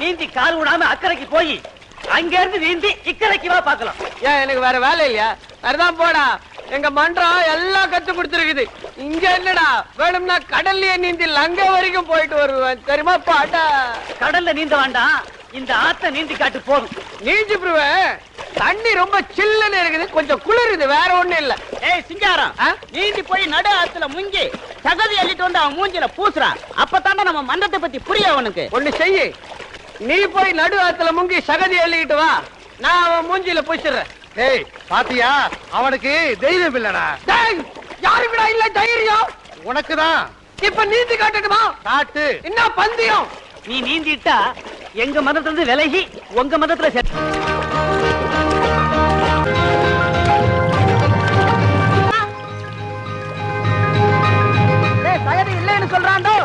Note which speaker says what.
Speaker 1: நீந்தி கால் விடாம அக்கறைக்கு போய் அங்க இருந்து நீந்தி இக்கரைக்கு வா பாக்கலாம்.
Speaker 2: ஏன் எனக்கு வேற வேலை இல்லையா? வேறதான் போடா. எங்க மன்றம் எல்லாம் கத்து கொடுத்துருக்குது. இங்க என்னடா வேணும்னா கடல்லயே நீந்தி லங்க வரைக்கும் போயிட்டு வருவேன் தெரியுமா பாட்டா?
Speaker 1: கடல்ல நீந்த வேண்டாம், இந்த ஆத்த நீந்தி காட்டு போதும்.
Speaker 2: நீஞ்சி புருவேன். தண்ணி ரொம்ப சில்லுன்னு இருக்குது, கொஞ்சம் குளிருது, வேற ஒண்ணும் இல்ல.
Speaker 3: ஏய் சிங்காரம், நீந்தி போய் நடு ஆத்துல முங்கி சகதி அள்ளிட்டு வந்து அவன் மூஞ்சில பூசுறா. அப்பதாண்டா நம்ம மன்றத்தை பத்தி புரிய அவனுக்கு.
Speaker 2: ஒண்ணு செய்யு, நீ போய் நடு ஆத்துல முங்கி சகதி அள்ளிக்கிட்டு வா, நான் அவன் மூஞ்சில பூசிடுறேன்.
Speaker 4: ஏய் பாத்தியா, அவனுக்கு தைரியம் இல்லடா.
Speaker 2: யாருக்குடா இல்ல தைரியம்?
Speaker 4: உனக்குதான்.
Speaker 2: இப்ப நீந்தி காட்டட்டுமா?
Speaker 4: காட்டு.
Speaker 2: என்ன பந்தயம்?
Speaker 1: நீ நீந்திட்டா எங்க மதத்துல இருந்து விலகி உங்க மதத்துல
Speaker 2: சகதி இல்லைன்னு சொல்றான்டா.